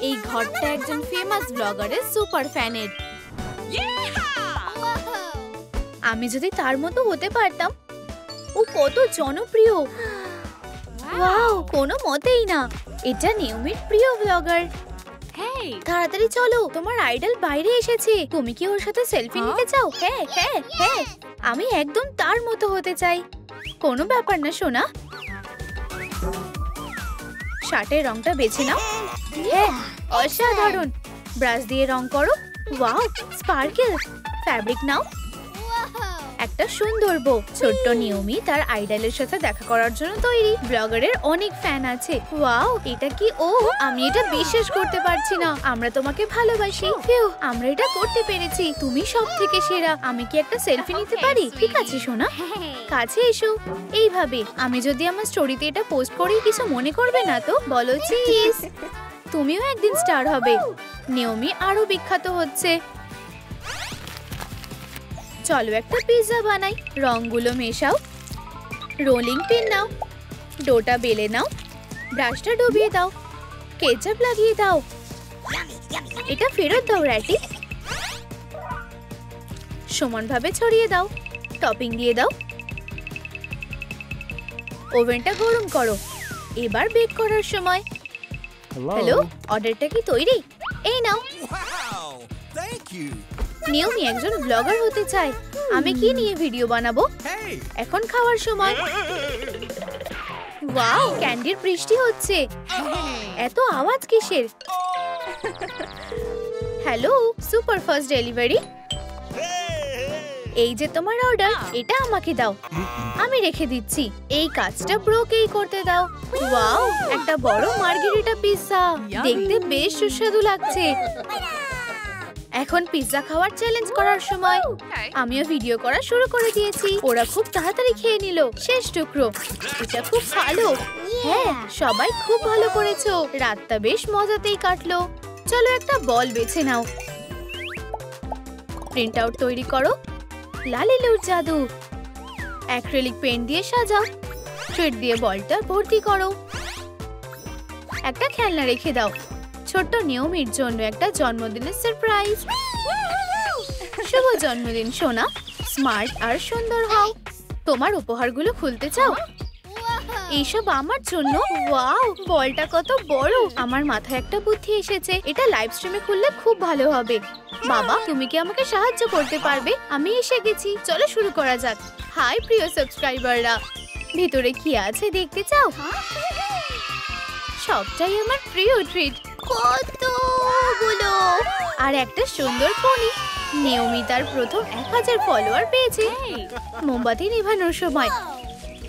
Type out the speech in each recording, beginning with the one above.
এই ঘরটা একজন ফেমাস ব্লগারের সুপার ফ্যানের। আমি যদি তার মতো হতে পারতাম। ও কত জনপ্রিয়। ওয়াও, কোনো মতেই না। এটা নিয়মিত প্রিয় ব্লগার। তাড়াতাড়ি চলো, তোমার আইডল বাইরে এসেছে। তুমি কি ওর সাথে সেলফি নিতে চাও? হ্যাঁ হ্যাঁ হ্যাঁ, আমি একদম তার মতো হতে চাই। কোনো ব্যাপার না সোনা। শার্টের রংটা বেছে নাও। হ্যাঁ, অসাধারণ। ব্রাশ দিয়ে রং করো। Wow, sparkle. ফ্যাব্রিক নাও। একটা সুন্দর বউ। ছোট্ট নিয়মি তার আইডলের সাথে দেখা করার জন্য তৈরি। ব্লগারের অনেক ফ্যান আছে। ওয়াও, এটা কি ও? আমি এটা বিশ্বাস করতে পারছি না। আমরা তোমাকে ভালোবাসি। আমরা এটা করতে পেরেছি। তুমি সবথেকে সেরা। আমি কি একটা সেলফি নিতে পারি? ঠিক আছে সোনা, কাছে এসো। এইভাবে আমি যদি আমার স্টোরিতে এটা পোস্ট করি, কিছু মনে করবে না তো? বলো চিজ। তুমিও একদিন স্টার হবে। নিয়মি আরো বিখ্যাত হচ্ছে। চলো একটা পিৎজা বানাই। রংগুলো মেশাও। রোলিং পিন নাও। ডোটা বেলে নাও। ব্রাশটা ডুবিয়ে দাও। কেচাপ লাগিয়ে দাও। এটা ফেরত দাও র্যাটি। সমানভাবে ছড়িয়ে দাও। টপিং দিয়ে দাও। ওভেনটা গরম করো। এবার বেক করার সময়। হ্যালো, অর্ডারটা কি তৈরি? এই নাও। নিয়মি একজন ব্লগার হতে চায়। আমি কি নিয়ে ভিডিও বানাবো? এখন খাওয়ার সময়। ওয়াও, ক্যান্ডির বৃষ্টি হচ্ছে। এত আওয়াজ কিসের? Hello, super fast delivery. এই যে তোমার অর্ডার, এটা আমাকে দাও। আমি রেখে দিচ্ছি। এই কাজটা ব্রোকেই করতে দাও। ওয়াও, একটা বড় মার্গারিটা পিৎজা। দেখতে বেশ সুস্বাদু লাগছে। এখন পিৎজা খাওয়ার চ্যালেঞ্জ করার সময়। আমিও ভিডিও করা শুরু করে দিয়েছি। ওরা খুব তাড়াতাড়ি খেয়ে নিল। শেষ টুকরো। এটা খুব ভালো। হ্যাঁ, সবাই খুব ভালো করেছো। রাতটা বেশ মজাতেই কাটলো। চলো একটা বল বেছে নাও। প্রিন্ট আউট তৈরি করো। লালিলুর জাদু। অ্যাক্রিলিক পেন দিয়ে সাজাও। থ্রেড দিয়ে বলটা ভর্তি করো। একটা খেলনা রেখে দাও। ছোট্ট নিয়মির জন্য একটা জন্মদিনের সারপ্রাইজ। শুভ জন্মদিন সোনা। স্মার্ট আর সুন্দর হও। তোমার উপহারগুলো খুলতে চাও? এইসব আমার জন্য। ওয়াও, বলটা কত বড়। আমার মাথায় একটা বুদ্ধি এসেছে। এটা লাইভ স্ট্রিমে খুললে খুব ভালো হবে। বাবা, তুমি কি আমাকে সাহায্য করতে পারবে? আমি এসে গেছি। চলো শুরু করা যাক। হাই প্রিয় সাবস্ক্রাইবাররা, ভিতরে কি আছে দেখতে চাও? সবটাই আমার প্রিয় ট্রিট। কতগুলো! আর একটা সুন্দর পনি। নিয়মিতার প্রথম 1000 ফলোয়ার পেয়েছে। মোমবাতি নিভানোর সময়।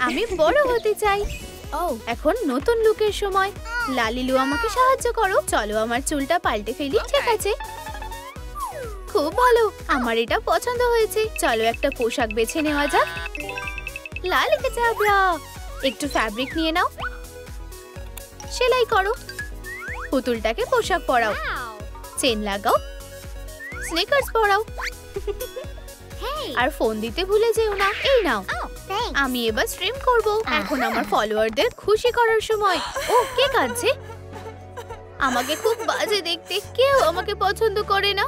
আমি বড় হতে চাই। এখন নতুন লুকের সময়। লালিলু, আমাকে সাহায্য করো। চলো আমার চুলটা পাল্টে ফেলি। ঠিক আছে, খুব ভালো। আমার এটা পছন্দ হয়েছে। চলো একটা পোশাক বেছে নেওয়া যাক। লালিকে চাবড়া। একটু ফ্যাব্রিক নিয়ে নাও। সেলাই করো। পুতুলটাকে পোশাক পরাও। চেন লাগাও। স্নিকার্স পরাও। আর ফোন দিতে ভুলে যেও না। এই নাও। আমি এবার স্ট্রিম করব। এখন আমার ফলোয়ারদের খুশি করার সময়। ও, কে কাঁদছে? আমাকে খুব বাজে দেখতে। কেউ আমাকে পছন্দ করে না।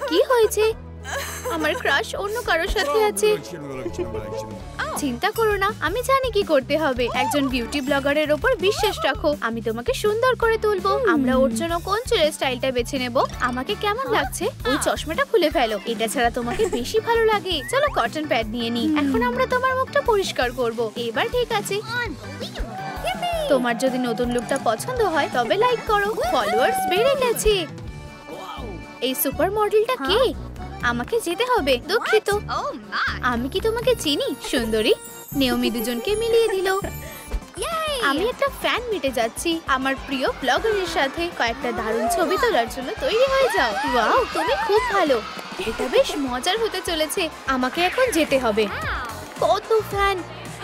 কি হয়েছে? আমার ক্রাশ অন্য কারোর সাথে আছে। চিন্তা করো না, আমি জানি কি করতে হবে। একজন বিউটি ব্লগারের ওপর বিশ্বাস রাখো। আমি তোমাকে সুন্দর করে তুলবো। আমরা ওর জন্য কোন চুলের স্টাইলটা বেছে নেব? আমাকে কেমন লাগছে? ওই চশমাটা খুলে ফেলো। এটা ছাড়া তোমাকে বেশি ভালো লাগে। চলো কটন প্যাড নিয়ে নি। এখন আমরা তোমার মুখটা পরিষ্কার করব। এবার ঠিক আছে। তোমার যদি নতুন লুকটা পছন্দ হয় তবে লাইক করো। ফলোয়ার্স বেড়ে গেছে। এই সুপার মডেলটা কে? আমাকে যেতে হবে। দুঃখিত। আমি কি তোমাকে চিনি সুন্দরী? নিয়মি দুজনকে মিলিয়ে দিল। আমি একটা ফ্যান মিটে যাচ্ছি আমার প্রিয় ব্লগারের সাথে। কয়েকটা দারুণ ছবি তোলার জন্য তৈরি হয়ে যাও। ওয়াও, তুমি খুব ভালো। এটা বেশ মজার হতে চলেছে। আমাকে এখন যেতে হবে। কত ফ্যান!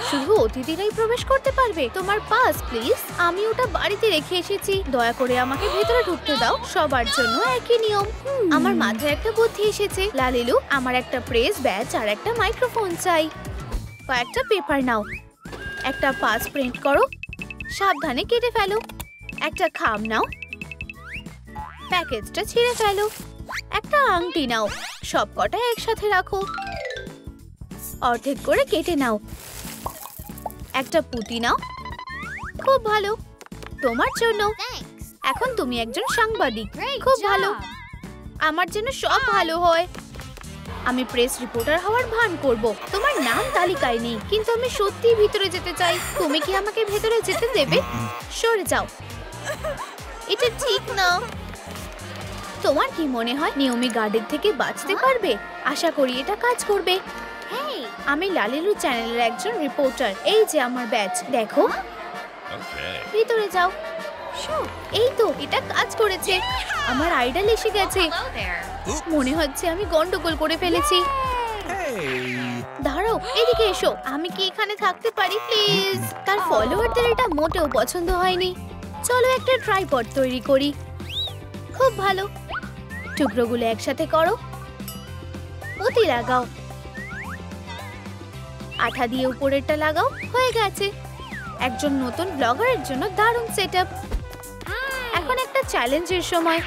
শুধু অতিথিরাই প্রবেশ করতে পারবে। তোমার পাস প্লিজ। আমি ওটা বাড়িতে রেখে এসেছি। দয়া করে আমাকে ভেতরে ঢুকতে দাও। সবার জন্য একই নিয়ম। আমার মাথায় একটা বুদ্ধি এসেছে। লালিলু, আমার একটা প্রেস ব্যাচ আর একটা মাইক্রোফোন চাই। কয়েকটা পেপার নাও। একটা পাস প্রিন্ট করো। সাবধানে কেটে ফেলো। একটা খাম নাও। প্যাকেজটা ছিঁড়ে ফেলো। একটা আংটি নাও, সবকটা একসাথে রাখো। অর্ধেক করে কেটে নাও। একটা পুঁতি নাও, খুব ভালো, তোমার জন্য। এখন তুমি একজন সাংবাদিক, খুব ভালো, আমার জন্য সব ভালো হয়। আমি প্রেস রিপোর্টার হওয়ার ভান করব। তোমার নাম তালিকায় নেই, কিন্তু আমি সত্যি ভিতরে যেতে চাই। তুমি কি আমাকে ভেতরে যেতে দেবে? সরে যাও, এটা ঠিক না। তোমার কি মনে হয় নিয়মি গার্ডের থেকে বাঁচতে পারবে? আশা করি এটা কাজ করবে। আমি লালিলু চ্যানেলের একজন রিপোর্টার। এই যে আমার ব্যাজ, দেখো। ভিতরে যাও। এই তো, এটা কাজ করেছে। আমার আইডল এসে গেছে। মনে হচ্ছে আমি গন্ডগোল করে ফেলেছি। দাঁড়াও, এদিকে এসো। আমি কি এখানে থাকতে পারি প্লিজ? তার ফলোয়ারদের এটা মোটেও পছন্দ হয়নি। চলো একটা ট্রাইপড তৈরি করি। খুব ভালো, টুকরোগুলো একসাথে করো, পুঁতি লাগাও, আঠা দিয়ে উপরেরটা লাগাও। হয়ে গেছে। একজন নতুন ব্লগারের জন্য দারুণ সেটআপ। এখন একটা চ্যালেঞ্জের সময়।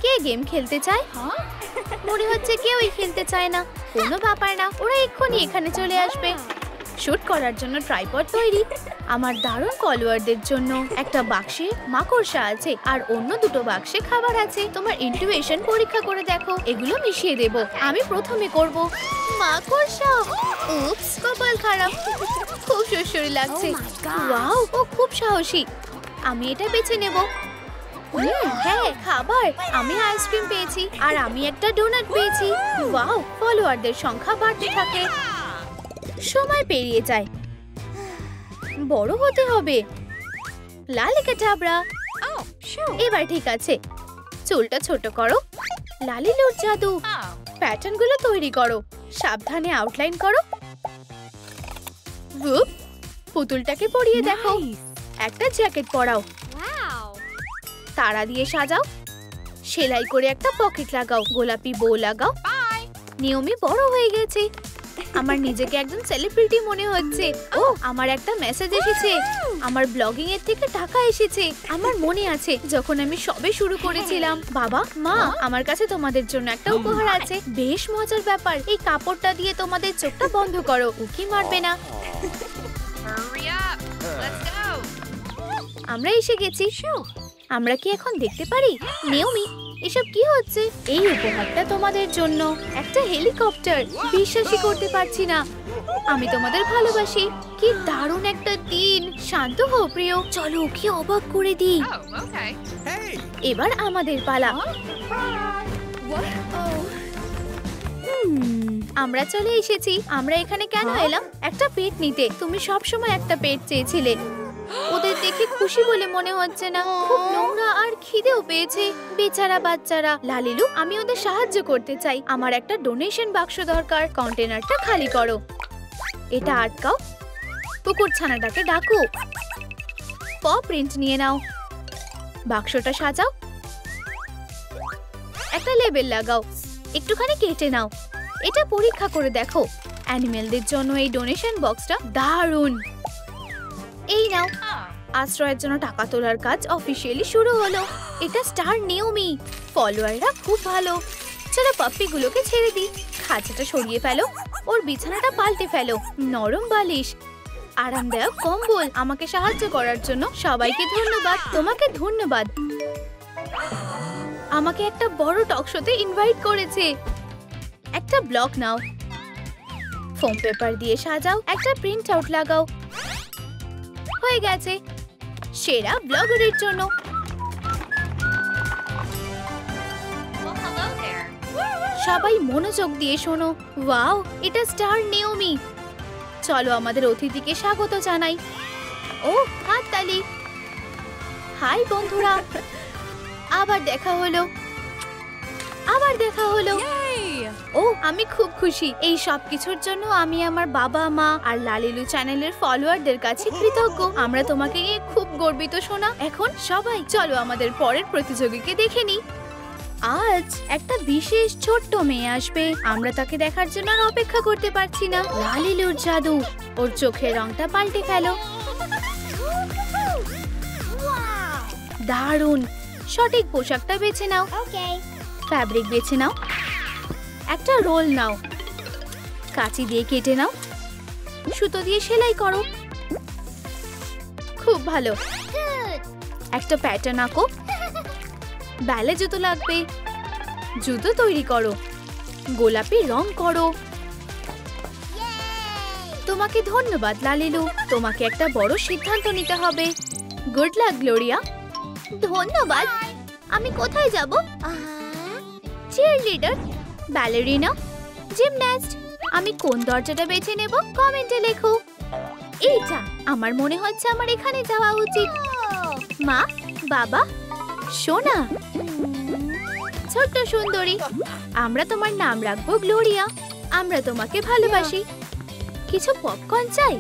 কে গেম খেলতে চায়? মনে হচ্ছে কেউই খেলতে চায় না। কোনো ব্যাপার না, ওরা এক্ষুনি এখানে চলে আসবে। শুট করার জন্য ট্রাইপড তৈরি। আমার দারুণ ফলোয়ারদের জন্য একটা বাক্সে মাকড়সা আছে আর অন্য দুটো বাক্সে খাবার আছে। তোমার ইন্টুইশন পরীক্ষা করে দেখো। এগুলো মিশিয়ে দেব। আমি প্রথমে করব মাকড়সা। উপস, কপাল খারাপ। খুব সুস্বাদু লাগছে। ওয়াও, ও খুব সাহসী। আমি এটা বেছে নেব। হ্যাঁ, খাবার। আমি আইসক্রিম পেয়েছি আর আমি একটা ডোনাট পেয়েছি। ওয়াও, ফলোয়ারদের সংখ্যা বাড়তে থাকে। সময় পেরিয়ে যায়, বড় হতে হবে। লালিকা টাবড়া। এবার ঠিক আছে, চুলটা ছোট করো। লালিলুর জাদু। প্যাটার্ন গুলো তৈরি করো, সাবধানে আউটলাইন করো। পুতুলটাকে পরিয়ে দেখো। একটা জ্যাকেট পরাও, তারা দিয়ে সাজাও। সেলাই করে একটা পকেট লাগাও, গোলাপি বো লাগাও। নিয়মি বড় হয়ে গেছে। আমার নিজেকে একজন সেলিব্রিটি মনে হচ্ছে। ও, আমার একটা মেসেজ এসেছে। আমার ব্লগিং এর থেকে টাকা এসেছে। আমার মনে আছে যখন আমি সবে শুরু করেছিলাম। বাবা, মা, আমার কাছে তোমাদের জন্য একটা উপহার আছে। বেশ মজার ব্যাপার। এই কাপড়টা দিয়ে তোমাদের চোখটা বন্ধ করো। উকি মারবে না। আমরা এসে গেছি। আমরা কি এখন দেখতে পারি? নিয়মি, এসব কি হচ্ছে? এই উপহারটা তোমাদের জন্য। একটা হেলিকপ্টার। বিশ্বাসই করতে পারছি না। আমি তোমাদের ভালোবাসি। কি দারুণ একটা দিন। শান্ত হও প্রিয়, চলো ওকে অবাক করে দিই। এবার আমাদের পালা। আমরা চলে এসেছি। আমরা এখানে কেন এলাম? একটা পেট নিতে। তুমি সব সময় একটা পেট চেয়েছিলে। ওদের দেখে খুশি বলে মনে হচ্ছে না। খুব নোংরা আর খিদেও পেয়েছে। বেচারা বাচ্চারা। লালিলু, আমি ওদের সাহায্য করতে চাই। আমার একটা ডোনেশন বাক্স দরকার। কন্টেনারটা খালি করো। এটা আটকাও। কুকুর ছানাটাকে ডাকো। প প্রিন্ট নিয়ে নাও। বাক্সটা সাজাও। একটা লেবেল লাগাও। একটুখানি কেটে নাও। এটা পরীক্ষা করে দেখো। অ্যানিমেলদের জন্য এই ডোনেশন বক্সটা দারুণ। এই নাও। আশ্রয়ের জন্য টাকা তোলার কাজ অফিসিয়ালি শুরু হলো। এটা স্টার নিয়মি। ফলোয়াররা খুব ভালো। চলো পাপ্পিগুলোকে ছেড়ে দিই। খাঁচাটা সরিয়ে ফেলো। ওর বিছানাটা পাল্টে ফেলো। নরম বালিশ, আরামদায়ক কম্বল। আমাকে সাহায্য করার জন্য সবাইকে ধন্যবাদ। তোমাকে ধন্যবাদ। আমাকে একটা বড় টক শোতে ইনভাইট করেছে। একটা ব্লক নাও। ফোম পেপার দিয়ে সাজাও। একটা প্রিন্ট আউট লাগাও। হয়ে গেছে। সেরা ব্লগারের জন্য। সবাই মনোযোগ দিয়ে শোনো। ওয়াও, এটা স্টার নিয়মি। চলো আমাদের অতিথিকে স্বাগত জানাই। ও, হাততালি। হাই বন্ধুরা, আবার দেখা হলো। ও, আমি খুব খুশি। এই সব কিছুর জন্য আমি আমার বাবা, মা আর লালিলু চ্যানেলের ফলোয়ারদের কাছে কৃতজ্ঞ। আমরা তোমাকে নিয়ে খুব গর্বিত সোনা। এখন সবাই চলো আমাদের পরের প্রতিযোগীকে দেখে নিই। আজ একটা বিশেষ ছোট্ট মেয়ে আসবে। আমরা তাকে দেখার জন্য আর অপেক্ষা করতে পারছি না। লালিলুর জাদু। ওর চোখের রংটা পাল্টে ফেলো। দারুণ। সঠিক পোশাকটা বেছে নাও। ফ্যাব্রিক বেছে নাও, একটা রোল নাও, কাঁচি দিয়ে কেটে নাও, সুতো দিয়ে সেলাই করো। খুব ভালো। একটা প্যাটার্ন আঁকো। ব্যালে জুতো লাগবে, জুতো তৈরি করো, গোলাপি রং করো। তোমাকে ধন্যবাদ লালিলু, তোমাকে একটা বড় সিদ্ধান্ত নিতে হবে। Good luck Gloria. ধন্যবাদ। আমি কোথায় যাব? চিয়ারলিডার, ব্যালেরিনা, জিমন্যাস্ট। আমি কোন দরজাটা বেছে নেব কমেন্টে লেখো। এইটা আমার মনে হচ্ছে আমার এখানে যাওয়া উচিত। মা, বাবা, সোনা, ছোট্ট সুন্দরী, আমরা তোমার নাম রাখবো গ্লোরিয়া। আমরা তোমাকে ভালোবাসি। কিছু পপকর্ন চাই?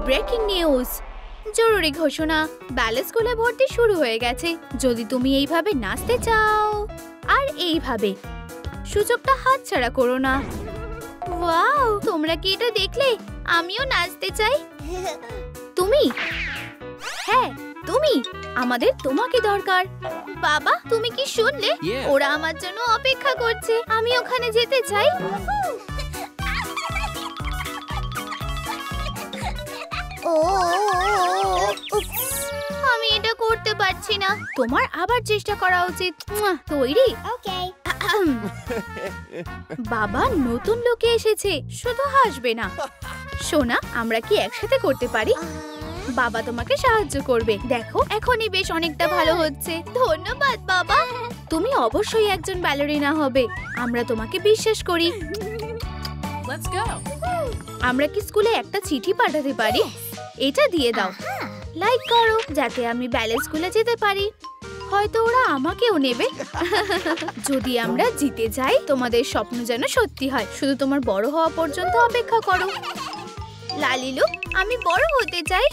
ব্রেকিং নিউজ, জরুরি ঘোষণা, ব্যালে স্কুলে ভর্তি শুরু হয়ে গেছে। যদি তুমি এইভাবে নাচতে চাও আর এইভাবে, সুযোগটা হাতছাড়া করো না। ওয়াও, তোমরা কি এটা দেখলে? আমিও নাচতে চাই। তুমি? হ্যাঁ তুমি। আমাদের তোমাকে দরকার। বাবা, তুমি কি শুনলে? ওরা আমার জন্য অপেক্ষা করছে। আমি ওখানে যেতে চাই। আমি এটা করতে পারছি না। তোমার আবার চেষ্টা করা উচিত। তৈরি? বাবা নতুন লোকে এসেছে, শুধু হাসবে না। সোনা, আমরা কি একসাথে করতে পারি? বাবা তোমাকে সাহায্য করবে। দেখো, এখনই বেশ অনেকটা ভালো হচ্ছে। ধন্যবাদ বাবা। তুমি অবশ্যই একজন ব্যালেরিনা হবে। আমরা তোমাকে বিশ্বাস করি। আমরা কি স্কুলে একটা চিঠি পাঠাতে পারি? এটা দিয়ে দাও। লাইক করো যাতে আমি ব্যালে স্কুলে যেতে পারি। হয়তো ওরা আমাকেও নেবে। যদি আমরা জিতে যাই, তোমাদের স্বপ্ন যেন সত্যি হয়। শুধু তোমার বড় হওয়া পর্যন্ত অপেক্ষা করো। লালিলু, আমি বড় হতে চাই।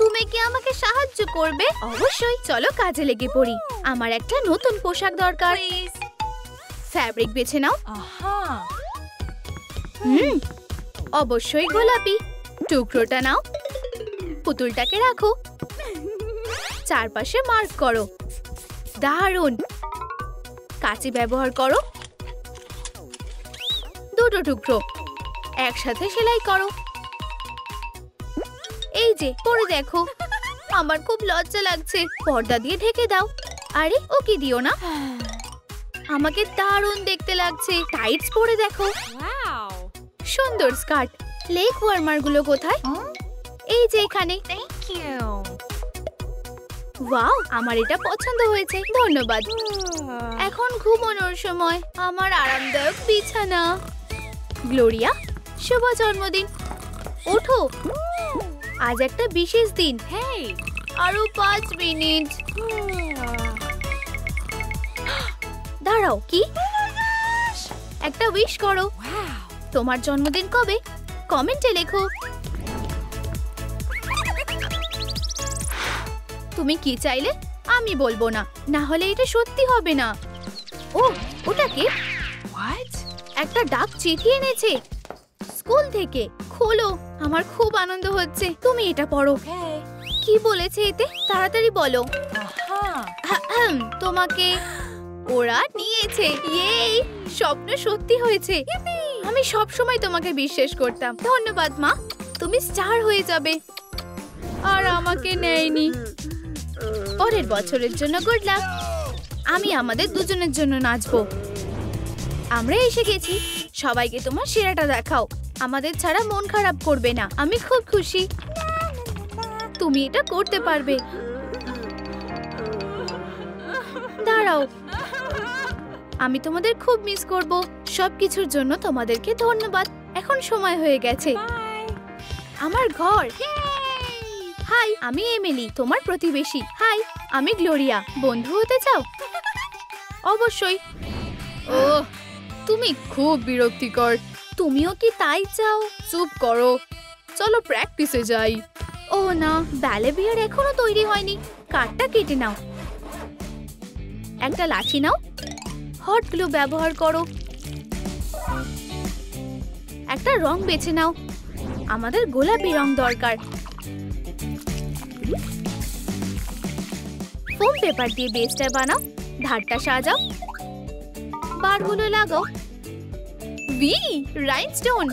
তুমি কি আমাকে সাহায্য করবে? অবশ্যই, চলো কাজে লেগে পড়ি। আমার একটা নতুন পোশাক দরকার। ফ্যাব্রিক বেছে নাও। অবশ্যই গোলাপি। টুকরোটা নাও, পুতুলটাকে রাখো, চারপাশে মার্ক করো। দারুণ। কাঁচি ব্যবহার করো, দুটো টুকরো একসাথে সেলাই করো। এই যে পরে দেখো। আমার খুব লজ্জা লাগছে। পর্দা দিয়ে ঢেকে দাও। আরে ওকে দিও না। আমাকে দারুণ দেখতে লাগছে। টাইটস পরে দেখো। সুন্দর স্কার্ট। লেগ ওয়ার্মার গুলো কোথায়? এই যে এখানে। ওয়াও, আমার এটা পছন্দ হয়েছে। ধন্যবাদ। এখন ঘুমানোর সময়। আমার আরামদায়ক বিছানা। গ্লোরিয়া, শুভ জন্মদিন। ওঠো, আজ একটা বিশেষ দিন। আরো 5 মিনিট। দাঁড়াও, কি? একটা উইশ করো। তোমার জন্মদিন কবে? কমেন্টে লেখো। তুমি কি চাইলে? আমি বলবো না, না হলে এটা সত্যি হবে না। ও, ওটা কে? একটা ডাক চিঠি এনেছে স্কুল থেকে। খোলো। আমার খুব আনন্দ হচ্ছে। তুমি এটা পড়ো। কি বলেছে এতে? তাড়াতাড়ি বলো। তোমাকে ওরা নিয়েছে। ইয়ে, স্বপ্ন সত্যি হয়েছে। আমি সব সময় তোমাকে বিশ্বাস করতাম। ধন্যবাদ মা, তুমি স্টার হয়ে যাবে। আর আমাকে নেয়নি। পরের বছরের জন্য গুড লাক। আমি আমাদের দুজনের জন্য নাচবো। আমরা এসে গেছি। সবাইকে তোমার সেরাটা দেখাও। আমাদের ছাড়া মন খারাপ করবে না। আমি খুব খুশি। তুমি এটা করতে পারবে। দাঁড়াও, আমি তোমাদের খুব মিস করব। সবকিছুর জন্য তোমাদেরকে ধন্যবাদ। এখন সময় হয়ে গেছে। আমার ঘর। হাই, আমি এমিলি, তোমার প্রতিবেশী। হাই, আমি গ্লোরিয়া। বন্ধু হতে চাও? অবশ্যই। ওহ, তুমি খুব বিরক্তিকর। তুমিও কি তাই চাও? চুপ করো, চলো প্র্যাকটিসে যাই। ও না, ব্যালে বিয়ার এখনো তৈরি হয়নি। কাঠটা কেটে নাও। একটা লাঠি নাও, হট গ্লু ব্যবহার করো। একটা রং বেছে নাও। আমাদের গোলাপি রং দরকার। ফোম পেপার দিয়ে বেসটা বানাও, ধারটা সাজাও, বারগুলো লাগাও। V rhinestone.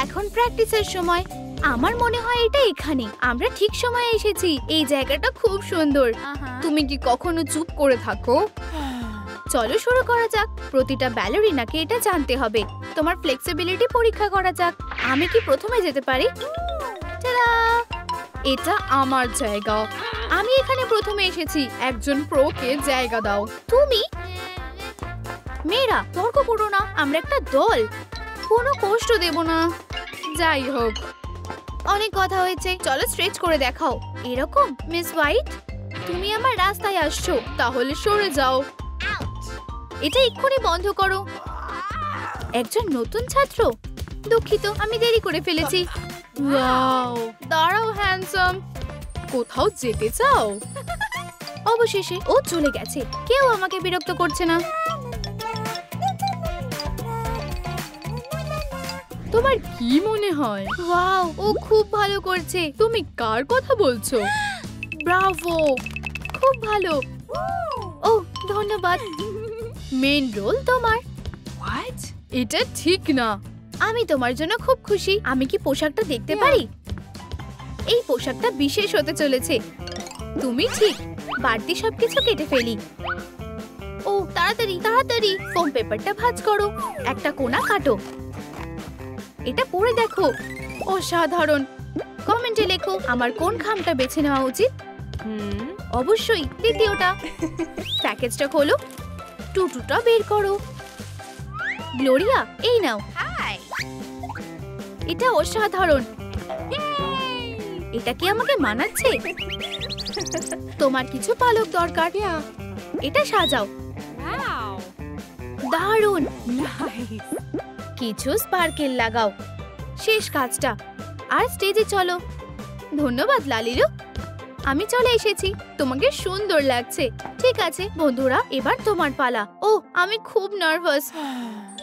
এখন প্র্যাকটিসের সময়। আমার মনে হয় এটা এখানে। আমরা ঠিক সময়ে এসেছি। এই জায়গাটা খুব সুন্দর। তুমি কি কখনো চুপ করে থাকো? চলো শুরু করা যাক। প্রতিটা ব্যালারিনাকে এটা জানতে হবে। তোমার ফ্লেক্সিবিলিটি পরীক্ষা করা যাক। আমি কি প্রথমে যেতে পারি? টাডা! এটা আমার জায়গা। আমি এখানে প্রথমে এসেছি। একজন প্রোকে জায়গা দাও। তুমি? মেয়েরা তর্ক করো না, আমরা একটা দল। কোনো কষ্ট দেব না। যাই হোক, অনেক কথা হয়েছে, চলো স্ট্রেচ করে দেখাও। এরকম? মিস হোয়াইট, তুমি আমার রাস্তায় আসছো, তাহলে সরে যাও। এটা এক্ষুনি বন্ধ করো। একজন নতুন ছাত্র? দুঃখিত, আমি দেরি করে ফেলেছি। ওয়াও, দাঁড়াও হ্যান্ডসাম, কোথাও যেতে চাও? অবশেষে ও চলে গেছে। কেউ আমাকে বিরক্ত করছে না। তোমার কি মনে হয়? ওয়াও, ও খুব ভালো করছে। তুমি কার কথা বলছো? ব্রাভো, খুব ভালো। ও ধন্যবাদ। মেন রোল তোমার। হোয়াট? এটা ঠিক না। আমি তোমার জন্য খুব খুশি। আমি কি পোশাকটা দেখতে পারি? এই পোশাকটা বিশেষ হতে চলেছে। তুমি ঠিক। বাড়তি সবকিছু কেটে ফেলি। ও তাড়াতাড়ি তাড়াতাড়ি, ফোম পেপারটা ভাঁজ করো, একটা কোণা কাটো। এটা পরে দেখো, অসাধারণ। কমেন্টে লেখো আমার কোন খামটা বেছে নেওয়া উচিত। অবশ্যই দ্বিতীয়টা। প্যাকেজটা খোলো, টুটুটা বের করো। গ্লোরিয়া, এই নাও। এটা অসাধারণ। এটা কি আমাকে মানাচ্ছে? তোমার কিছু পালক দরকার। এটা সাজাও। দারুণ। কিছু স্পার্কেল লাগাও। শেষ কাজটা। আর স্টেজে চলো। ধন্যবাদ লালিলু, আমি চলে এসেছি। তোমাকে সুন্দর লাগছে। ঠিক আছে বন্ধুরা, এবার তোমার পালা। ও আমি খুব নার্ভাস।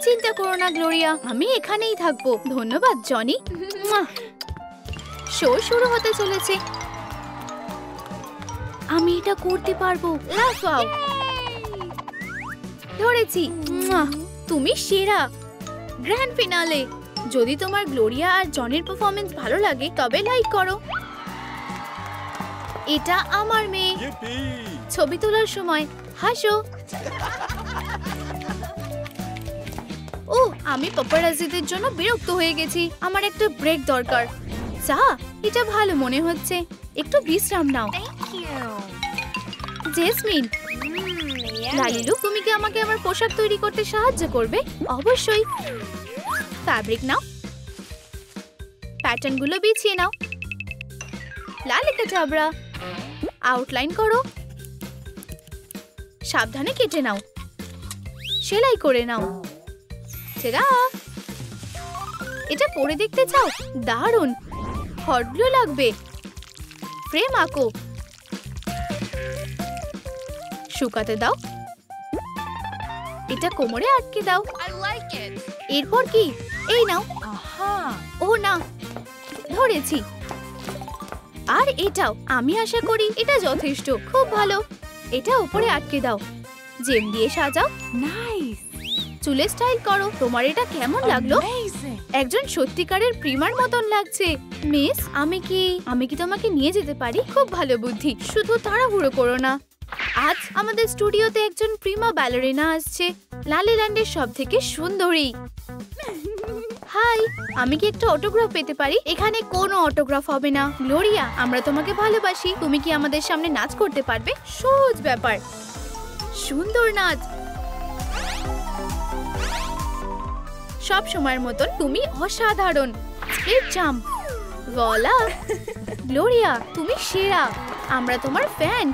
চিন্তা করো না গ্লোরিয়া, আমি এখানেই থাকবো। ধন্যবাদ জনি। শো শুরু হতে চলেছে। আমি এটা করতে পারবো। লাফাও। ধরেছি। তুমি সেরা। Grand finale. যদি তোমার গ্লোরিয়া আর জনির পারফরম্যান্স ভালো লাগে তবে লাইক করো। এটা আমার মেয়ে। ছবি তোলার সময় হাসো। ও আমি পাপারাজিদের জন্য বিরক্ত হয়ে গেছি। আমার একটা ব্রেক দরকার। চা, এটা ভালো মনে হচ্ছে। একটু বিশ্রাম নাও। জেসমিন, লালিলু, তুমি কি আমাকে আমার পোশাক তৈরি করতে সাহায্য করবে? অবশ্যই। ফ্যাব্রিক নাও, প্যাটার্নগুলো বিছিয়ে নাও। লালিকা চাবড়া, আউটলাইন করো। সাবধানে কেটে নাও। সেলাই করে নাও। সেরা, এটা পরে দেখতে চাও? দারুণ। হটগুলো লাগবে। ফ্রেম আঁকো। শুকাতে দাও। এটা কোমরে আটকে দাও। এরপর কি? এই নাও। ও না, ধরেছি। আর এটাও। আমি আশা করি এটা যথেষ্ট। খুব ভালো। এটা উপরে আটকে দাও। জেম দিয়ে সাজাও। নাইস। চুলে স্টাইল করো। তোমার এটা কেমন লাগলো? একজন সত্যিকারের প্রিমার মতন লাগছে। মিস, আমি কি তোমাকে নিয়ে যেতে পারি? খুব ভালো বুদ্ধি। শুধু তাড়াহুড়ো করো না। আজ আমাদের স্টুডিওতে একজন প্রিমা ব্যালারিনা আসছে। লালিল্যান্ডের সবথেকে সুন্দরী। হাই, আমি কি একটা অটোগ্রাফ পেতে পারি? এখানে কোনো অটোগ্রাফ হবে না। গ্লোরিয়া, আমরা তোমাকে ভালোবাসি। তুমি কি আমাদের সামনে নাচ করতে পারবে? সহজ ব্যাপার। সুন্দর নাচ। সব সময়ের মতন তুমি অসাধারণ। Skip jump. ভলা, গ্লোরিয়া, তুমি সেরা। আমরা তোমার ফ্যান।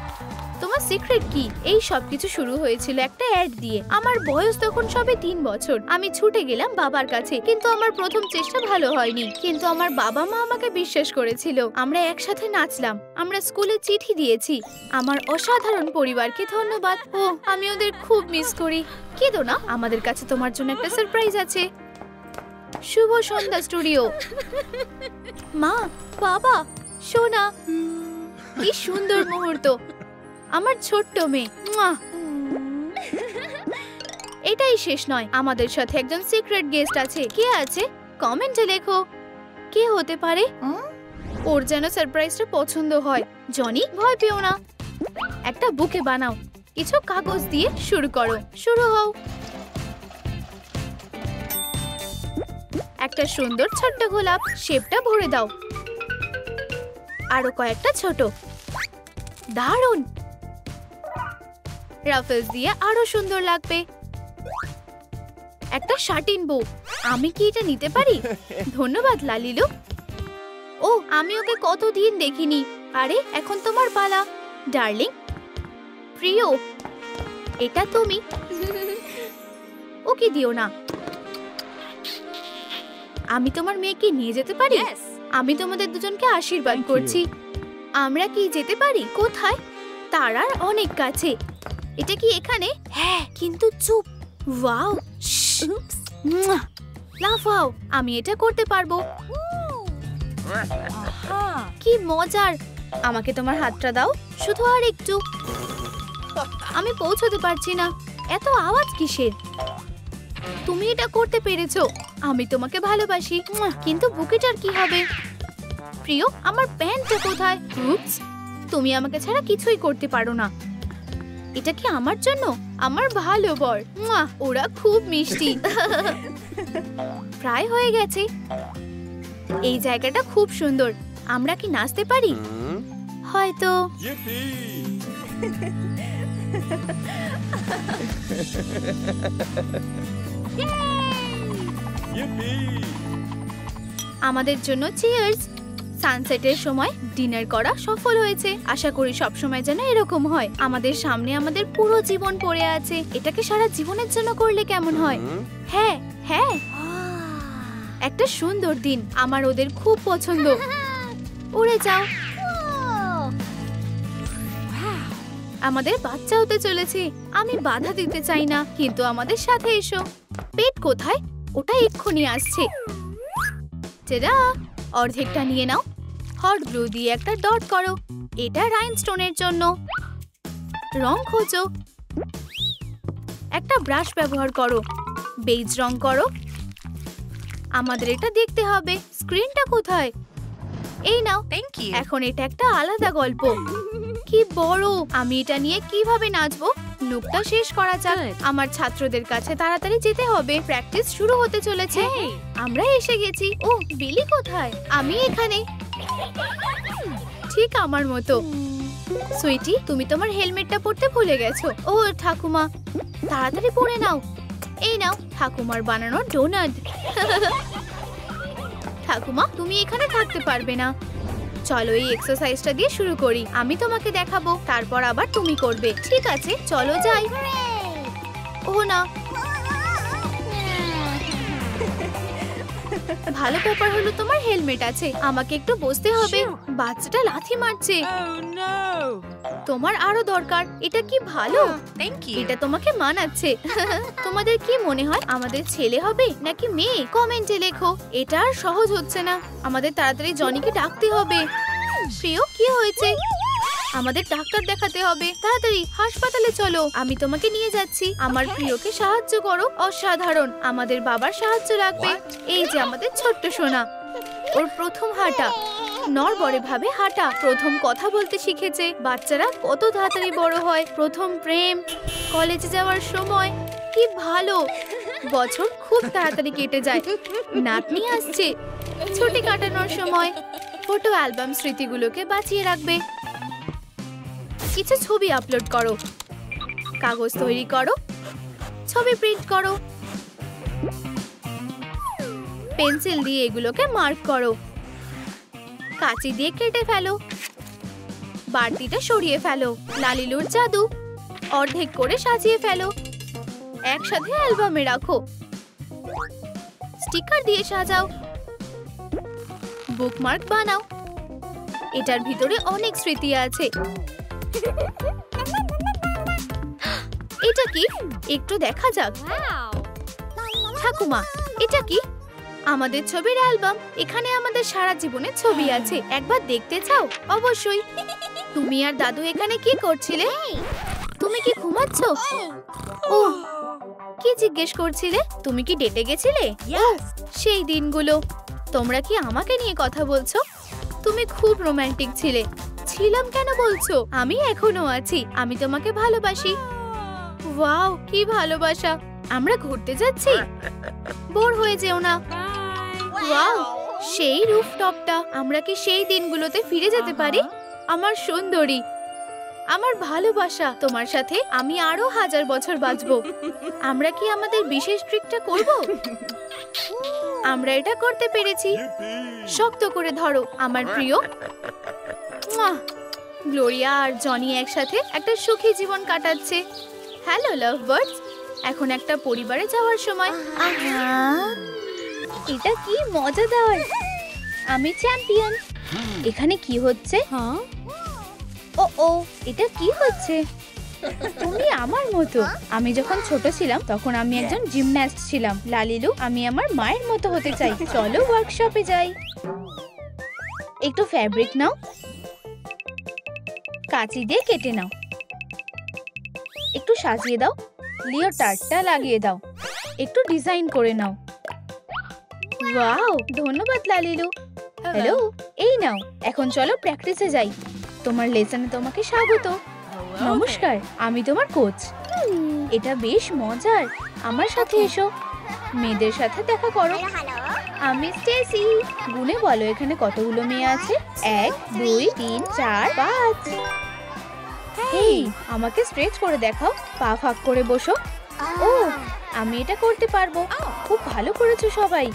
তোমার সিক্রেট কি? এই সবকিছু শুরু হয়েছিল একটা অ্যাড দিয়ে। আমার বয়স তখন সবে 3 বছর। আমি ছুটে গেলাম বাবার কাছে, কিন্তু আমার প্রথম চেষ্টা ভালো হয়নি। কিন্তু আমার বাবা মা আমাকে বিশ্বাস করেছিল। আমরা একসাথে নাচলাম। আমরা স্কুলে চিঠি দিয়েছি। আমার অসাধারণ পরিবারকে ধন্যবাদ। ও আমি ওদের খুব মিস করি। কেঁদো না, আমাদের কাছে তোমার জন্য একটা সারপ্রাইজ আছে। শুভ সন্ধ্যা স্টুডিও। মা, বাবা, সোনা, কি সুন্দর মুহূর্ত। আমার ছোট্ট মেয়ে। মুয়া। এটাই শেষ নয়, আমাদের সাথে একজন সিক্রেট গেস্ট আছে। কে আছে কমেন্টে লেখো। কে হতে পারে? ওর যেন সারপ্রাইজটা পছন্দ হয়। জনি, ভয় পেও না, একটা বুকে বানাও, কিছু কাগজ দিয়ে শুরু করো। শুরু হও। একটা সুন্দর ছোট্ট গোলাপ, শেপটা ভরে দাও। আরো কয়েকটা ছোট। দারুণ। রাফেলস দিয়ে আরো সুন্দর লাগবে। একটা শাটিন বো। আমি কি এটা নিতে পারি? ধন্যবাদ লালিলু। ও, আমি ওকে কতদিন দেখিনি। আরে এখন তোমার পালা ডার্লিং। প্রিয়, এটা তুমি। ওকে দিও না। আমি তোমার মেয়েকে নিয়ে যেতে পারি? আমি তোমাদের দুজনকে আশীর্বাদ করছি। আমরা কি যেতে পারি? কোথায়? তারার অনেক কাছে। এটা কি এখানে? হ্যাঁ, কিন্তু চুপ। ওয়াও, লাফাও। আমি এটা করতে পারবো। কি মজার। আমাকে তোমার হাতটা দাও, শুধু আর একটু। আমি পৌঁছতে পারছি না। এত আওয়াজ কিসের? তুমি এটা করতে পেরেছো। আমি তোমাকে ভালোবাসি। কিন্তু বুকেটার কি হবে? প্রিয়, আমার প্যান্টটা কোথায়? উপস, তুমি আমাকে ছাড়া কিছুই করতে পারো না। এটা কি আমার জন্য? আমার ভালো বর। ওরা খুব মিষ্টি। প্রায় হয়ে গেছে। এই জায়গাটা খুব সুন্দর। আমরা কি নাচতে পারি? হয়তো। আমাদের জন্য চিয়ার্স। সানসেটের সময় ডিনার করা সফল হয়েছে। আশা করি সব সময় যেন এরকম হয়। আমাদের সামনে আমাদের পুরো জীবন পড়ে আছে। এটাকে সারা জীবনের জন্য করলে কেমন হয়? হ্যাঁ হ্যাঁ, একটা সুন্দর দিন। আমার ওদের খুব পছন্দ। উড়ে যাও। আমাদের বাচ্চা হতে চলেছে। আমি বাধা দিতে চাই না, কিন্তু আমাদের সাথে এসো। পেট কোথায়? ওটা এক্ষুনি আসছে। টেডা, অর্ধেকটা নিয়ে নাও। হট গ্লু দিয়ে একটা ডট করো। এটা রাইনস্টোনের জন্য। রং খোঁজো। একটা ব্রাশ ব্যবহার করো। বেজ রং করো। আমাদের এটা দেখতে হবে। স্ক্রিনটা কোথায়? এই নাও। Thank you. এখন এটা একটা আলাদা গল্প। কি বড়! আমি এটা নিয়ে কিভাবে নাচবো? লুকটা শেষ করা যাক। আমার ছাত্রদের কাছে তাড়াতাড়ি যেতে হবে। প্র্যাকটিস শুরু হতে চলেছে। আমরা এসে গেছি। ও, বিলি কোথায়? আমি এখানে। ঠিক আমার মতো। সুইটি, তুমি তোমার হেলমেটটা পরতে ভুলে গেছো। ও ঠাকুমা, তাড়াতাড়ি পরে নাও। এই নাও ঠাকুমার বানানো ডোনাট। ঠাকুমা, তুমি এখানে থাকতে পারবে না। চলো এই এক্সারসাইজটা দিয়ে শুরু করি। আমি তোমাকে দেখাবো, তারপর আবার তুমি করবে। ঠিক আছে, চলো যাই। ও না, ভালো ব্যাপার হলো তোমার হেলমেট আছে। আমাকে একটু বসতে হবে। বাচ্চাটা লাথি মারছে। তোমার আরো দরকার। এটা কি ভালো? এটা তোমাকে মানাচ্ছে। তোমাদের কি মনে হয় আমাদের ছেলে হবে নাকি মেয়ে? কমেন্টে লেখো। এটা আর সহজ হচ্ছে না। আমাদের তাড়াতাড়ি জনিকে ডাকতে হবে। প্রিয়, কি হয়েছে? আমাদের ডাক্তার দেখাতে হবে। তাড়াতাড়ি হাসপাতালে চলো। আমি তোমাকে নিয়ে যাচ্ছি। আমার প্রিয়কে সাহায্য করো। অসাধারণ। আমাদের বাবার সাহায্য লাগবে। এই যে আমাদের ছোট্ট সোনা। ওর প্রথম হাঁটা। নড়বড়ে ভাবে হাঁটা। প্রথম কথা বলতে শিখেছে। বাচ্চারা কত তাড়াতাড়ি বড় হয়। প্রথম প্রেম, কলেজে যাওয়ার সময়। কি ভালো! বছর খুব তাড়াতাড়ি কেটে যায়। নাতনি আসছে। ছুটি কাটানোর সময়। ফটো অ্যালবাম স্মৃতিগুলোকে বাঁচিয়ে রাখবে। কিছু ছবি আপলোড করো। কাগজ তৈরি করো। ছবি প্রিন্ট করো। পেন্সিল দিয়ে এগুলোকে মার্ক করো। কাঁচি দিয়ে কেটে ফেলো। বাড়তিটা সরিয়ে ফেলো। লালিলুর জাদু। অর্ধেক করে সাজিয়ে ফেলো। একসাথে অ্যালবামে রাখো। স্টিকার দিয়ে সাজাও। বুকমার্ক বানাও। এটার ভিতরে অনেক স্মৃতি আছে। এটা কি? একটু দেখা যাক। ঠাকুমা, এটা কি? আমাদের ছবির অ্যালবাম। এখানে আমাদের সারা জীবনের ছবি আছে। একবার দেখতে চাও? অবশ্যই। তুমি আর দাদু এখানে কি করছিলে? তুমি কি ঘুমাচ্ছ? ও, কি জিজ্ঞেস করছিলে? তুমি কি ডেটে গেছিলে? সেই দিনগুলো। তোমরা কি আমাকে নিয়ে কথা বলছো? তুমি খুব রোমান্টিক ছিলে। ছিলাম কেন বলছো? আমি এখনো আছি। আমি তোমাকে ভালোবাসি। ওয়াও, কি ভালোবাসা। আমরা ঘুরতে যাচ্ছি। বোর হয়ে যেও না। ওয়াও, সেই রুফটপটা। আমরা কি সেই দিনগুলোতে ফিরে যেতে পারি? আমার সুন্দরী, আমার ভালোবাসা, তোমার সাথে আমি আরো 1000 বছর বাঁচবো। আমরা কি আমাদের বিশেষ ট্রিকটা করব? আমরা এটা করতে পেরেছি। শক্ত করে ধরো আমার প্রিয়। গ্লোরিয়া আর জনি একসাথে একটা সুখী জীবন কাটাচ্ছে। হ্যালো লাভ বার্ডস, এখন একটা পরিবারে যাওয়ার সময়। এটা কি মজাদার। আমি চ্যাম্পিয়ন। এখানে কি হচ্ছে? ও ও, এটা কি হচ্ছে? তুমি আমার মতো। আমি যখন ছোট ছিলাম তখন আমি একজন জিমন্যাস্ট ছিলাম। লালিলু, আমি আমার মায়ের মতো হতে চাই। চলো ওয়ার্কশপে যাই। একটু ফ্যাব্রিক নাও, কাঁচি দিয়ে কেটে নাও, একটু সাজিয়ে দাও, লিওটার্ডটা লাগিয়ে দাও, একটু ডিজাইন করে নাও। ওয়াও, ধন্যবাদ লালিলু। হ্যালো, এই নাও। এখন চলো প্র্যাকটিসে যাই। তোমার লেসনে তোমাকে স্বাগত। নমস্কার, আমি তোমার কোচ। এটা বেশ মজার। আমার সাথে এসো, মেয়েদের সাথে দেখা করো। আমি স্টেসি। গুনে বলো এখানে কতগুলো মেয়ে আছে? 1 2 3 4 5। হেই, আমাকে স্ট্রেচ করে দেখাও। পা ফাঁক করে বসো। ও, আমি এটা করতে পারবো। খুব ভালো করেছো সবাই।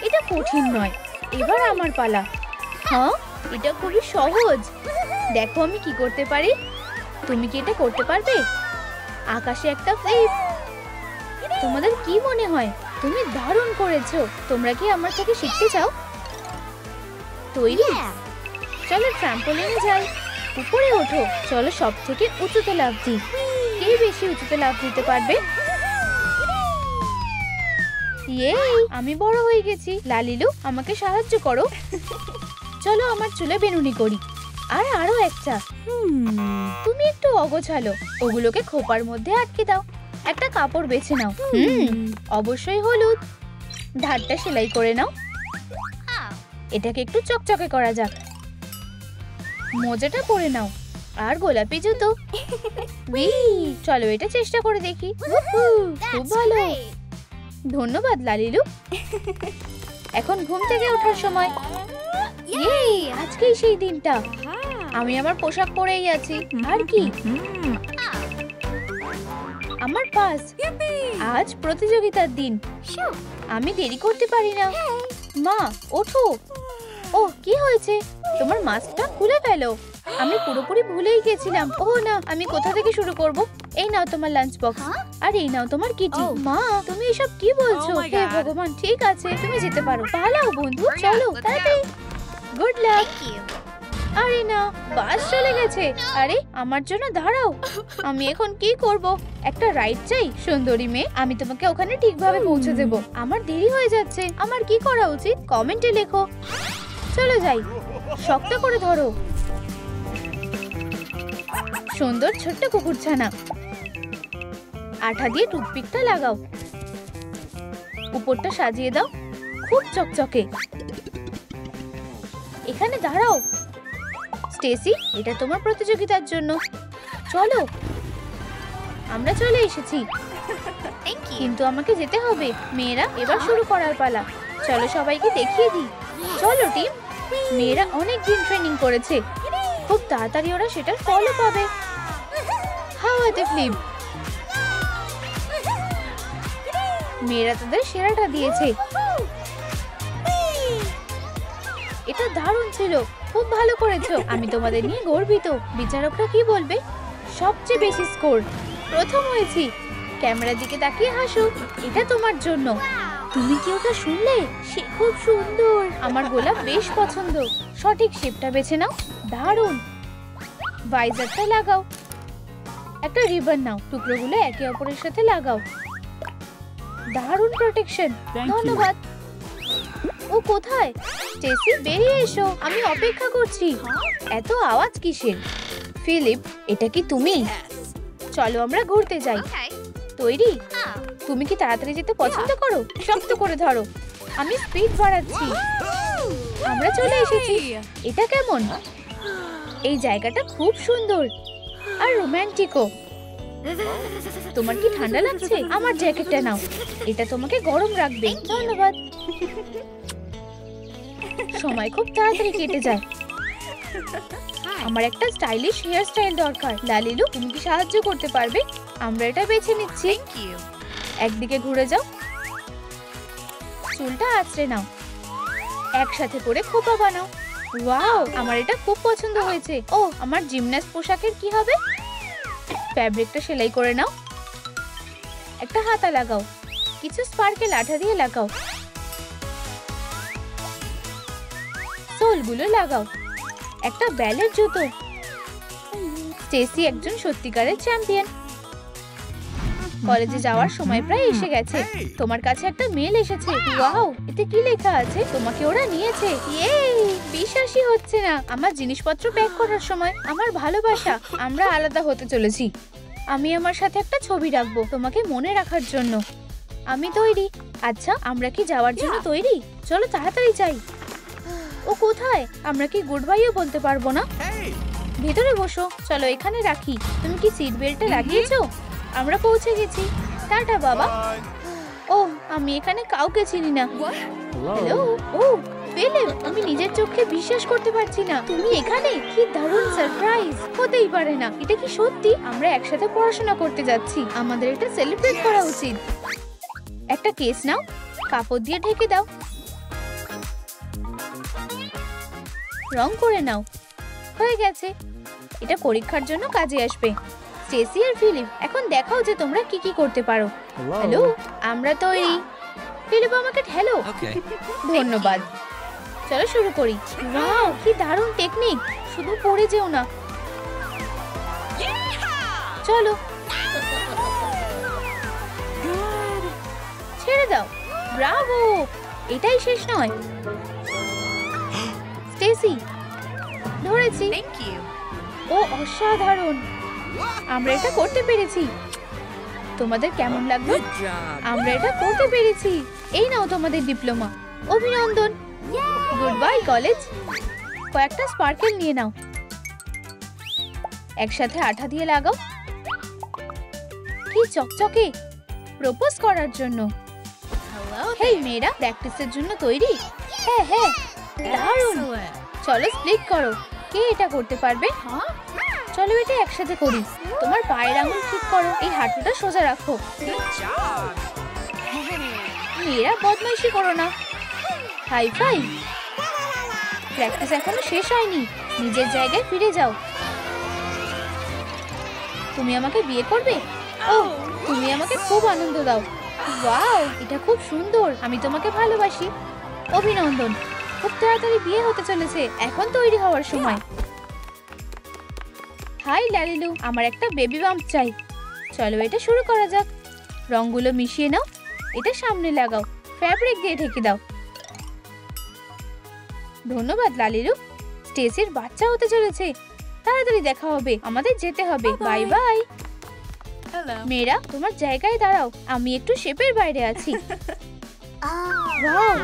এটা কঠিন নয়। এবার আমার পালা। হ্যাঁ, এটা খুবই সহজ। দেখো আমি কি করতে পারি। তুমি কি এটা করতে পারবে? আকাশে একটা ফ্লিপ। তোমাদের কি মনে হয়? তুমি দারুণ করেছো। তোমরা কি আমার থেকে শিখতে চাও? তৈরি? চলো ট্রাম্পোলিনে যাই। উপরে ওঠো। চলো সব থেকে উঁচুতে লাফ দিই। কে বেশি উঁচুতে লাফ দিতে পারবে? ইয়ে, আমি বড় হয়ে গেছি। লালিলু, আমাকে সাহায্য করো। চলো আমার চুলে বেনুনি করি। আর আরো একটা। তুমি একটু অগোছালো। ওগুলোকে খোপার মধ্যে আটকে দাও। একটা কাপড় বেছে নাও। অবশ্যই হলুদ। ধারটা সেলাই করে নাও। এটাকে একটু চকচকে করা যাক। মোজাটা পরে নাও। আর গোলাপি জুতো। চলো এটা চেষ্টা করে দেখি। খুব ভালো। ধন্যবাদ লালিলু। এখন ঘুম থেকে ওঠার সময়। আজকেই সেই দিনটা। আমি আমার পোশাক পরেই আছি। আর কি? আমার পাস। আজ প্রতিযোগিতার দিন। আমি দেরি করতে পারি না। মা, ওঠো। ও, কি হয়েছে? তোমার মাস্কটা খুলে ফেলো। আমি পুরোপুরি ভুলেই গেছিলাম। ও না, আমি কোথা থেকে শুরু করব? এই নাও তোমার লাঞ্চ বক্স। আর এই নাও তোমার কিটি। মা, তুমি এসব কি বলছো? হে ভগবান, ঠিক আছে, তুমি যেতে পারো। পালাও বন্ধু, চলো তাড়াতাড়ি। Good luck. আরে না, বাস চলে গেছে। আরে, আমার জন্য দাঁড়াও। আমি এখন কি করব? একটা রাইড চাই। সুন্দরী মেয়ে, আমি তোমাকে ওখানে ঠিকভাবে পৌঁছে দেব। আমার দেরি হয়ে যাচ্ছে। আমার কি করা উচিত? কমেন্টে লেখো। চলো যাই। শক্ত করে ধরো। সুন্দর ছোট্ট কুকুরছানা। আঠা দিয়ে টুথপিকটা লাগাও। উপরটা সাজিয়ে দাও। খুব চকচকে। এখানে দাঁড়াও। স্টেসি, এটা তোমার প্রতিযোগিতার জন্য। চলো, আমরা চলে এসেছি। কিন্তু আমাকে যেতে হবে। মেয়েরা, এবার শুরু করার পালা। চলো সবাইকে দেখিয়ে দিই। চলো টিম। মেয়েরা অনেক দিন ট্রেনিং করেছে। খুব তাড়াতাড়ি ওরা সেটার ফলও পাবে। হাওয়াতে ফ্লিপ। মেয়েরা তাদের সেরাটা দিয়েছে। এটা দারুণ ছিল। খুব ভালো করেছো। আমি তোমাদের নিয়ে গর্বিত। বিচারকরা কি বলবে? সবচেয়ে বেশি স্কোর। প্রথম হয়েছি। ক্যামেরার দিকে তাকিয়ে হাসো। এটা তোমার জন্য। তুমি কি ওটা শুনলে? সে খুব সুন্দর। আমার গোলাপ বেশ পছন্দ। সঠিক শেপটা বেছে নাও। দারুণ। ভাইজারটা লাগাও। একটা রিবন নাও। টুকরোগুলো একে অপরের সাথে লাগাও। দারুণ প্রোটেকশন। ধন্যবাদ। ও কোথায়? স্টেসি, বেরিয়ে এসো। আমি অপেক্ষা করছি। এত আওয়াজ কিসের? ফিলিপ, এটা কি তুমি? চলো আমরা ঘুরতে যাই। তৈরি? তুমি কি তাড়াতাড়ি যেতে পছন্দ করো? শক্ত করে ধরো, আমি স্পিড বাড়াচ্ছি। আমরা চলে এসেছি। এটা কেমন? এই জায়গাটা খুব সুন্দর আর রোমান্টিকও। তোমার কি ঠান্ডা লাগছে? আমার জ্যাকেটটা নাও, এটা তোমাকে গরম রাখবে। ধন্যবাদ। সময় খুব তাড়াতাড়ি কেটে যায়। আমার একটা স্টাইলিশ হেয়ার স্টাইল দরকার। লালিলু, তুমি কি সাহায্য করতে পারবে? আমরা এটা বেছে নিচ্ছি। একদিকে ঘুরে যাও, চুলটা আঁচড়ে নাও, একসাথে করে খোপা বানাও। ওয়াও, আমার এটা খুব পছন্দ হয়েছে। ও, আমার জিমন্যাস্ট পোশাকের কি হবে? ফ্যাব্রিকটা সেলাই করে নাও, একটা হাতা লাগাও, কিছু স্পার্কেল আঠা দিয়ে লাগাও, সোলগুলো লাগাও, একটা ব্যালেট জুতো। স্টেসি একজন সত্যিকারের চ্যাম্পিয়ন। কলেজে যাওয়ার সময় প্রায় এসে গেছে। তোমার কাছে একটা মেল এসেছে। ওয়াও, এতে কি লেখা আছে? তোমাকে ওরা নিয়েছে। ইয়ে, বিশ্বাসই হচ্ছে না। আমার জিনিসপত্র প্যাক করার সময় আমার ভালোবাসা। আমরা আলাদা হতে চলেছি। আমি আমার সাথে একটা ছবি রাখবো তোমাকে মনে রাখার জন্য। আমি তৈরি। আচ্ছা, আমরা কি যাওয়ার জন্য তৈরি? চলো তাড়াতাড়ি যাই। ও কোথায়? আমরা কি গুড বাইও বলতে পারবো না? ভেতরে বসো। চলো এখানে রাখি। তুমি কি সিট বেল্টটা লাগিয়েছো? আমরা পৌঁছে গেছি। টাটা বাবা। ও, আমি এখানে কাউকে চিনি না। হ্যালো। ও ফিলিপ, আমি নিজের চোখে বিশ্বাস করতে পারছি না তুমি এখানে। কি দারুণ সারপ্রাইজ! হতেই পারে না। এটা কি সত্যি? আমরা একসাথে পড়াশোনা করতে যাচ্ছি। আমাদের এটা সেলিব্রেট করা উচিত। একটা কেস নাও, কাপড় দিয়ে ঢেকে দাও, রং করে নাও। হয়ে গেছে। এটা পরীক্ষার জন্য কাজে আসবে। স্টেসি আর ফিলিপ, এখন দেখাও যে তোমরা কি কি করতে পারো। হ্যালো, আমরা তৈরি। ফিলিপ আমাকে ঠেলো। ধন্যবাদ। চলো শুরু করি। ওয়াও, কি দারুণ টেকনিক! শুধু পড়ে যেও না। চলো, ছেড়ে দাও। ব্রাভো! এটাই শেষ নয়। স্টেসি, ধরেছি। ও অসাধারণ! আমরা এটা করতে পেরেছি। তোমাদের কেমন লাগলো? আমরা এটা করতে পেরেছি। এই নাও তোমাদের ডিপ্লোমা। অভিনন্দন। Good bye college. কয়েকটা স্পার্কেল নিয়ে নাও, একসাথে আঠা দিয়ে লাগাও। কি চকচকে! প্রপোজ করার জন্য। হেই মেয়েরা, প্র্যাকটিসের জন্য তৈরি? হ্যাঁ হ্যাঁ, দারুণ। চলো স্প্লিট করো। কে এটা করতে পারবে? চলো এটা একসাথে করি। তোমার পায়ের আঙুল ঠিক করো, এই হাঁটুটা সোজা রাখো। মেয়েরা বদমাইশি করো না। High five. প্র্যাকটিস এখনো শেষ হয়নি। নিজের জায়গায় ফিরে যাও। তুমি আমাকে বিয়ে করবে? ও, তুমি আমাকে খুব আনন্দ দাও। ওয়াও, এটা খুব সুন্দর। আমি তোমাকে ভালোবাসি। অভিনন্দন। খুব তাড়াতাড়ি বিয়ে হতে চলেছে। এখন তৈরি হওয়ার সময়। হাই লালিলু, আমার একটা বেবি বাম্প চাই। চলো এটা শুরু করা যাক। রংগুলো মিশিয়ে নাও, এটা সামনে লাগাও, ফ্যাব্রিক দিয়ে ঢেকে দাও। ধন্যবাদ লালিলু। স্টেসির বাচ্চা হতে চলেছে। তাড়াতাড়ি দেখা হবে, আমাদের যেতে হবে। Bye bye. মেয়েরা, তোমার জায়গায় দাঁড়াও, আমি একটু শেপের বাইরে আছি। ওয়াও,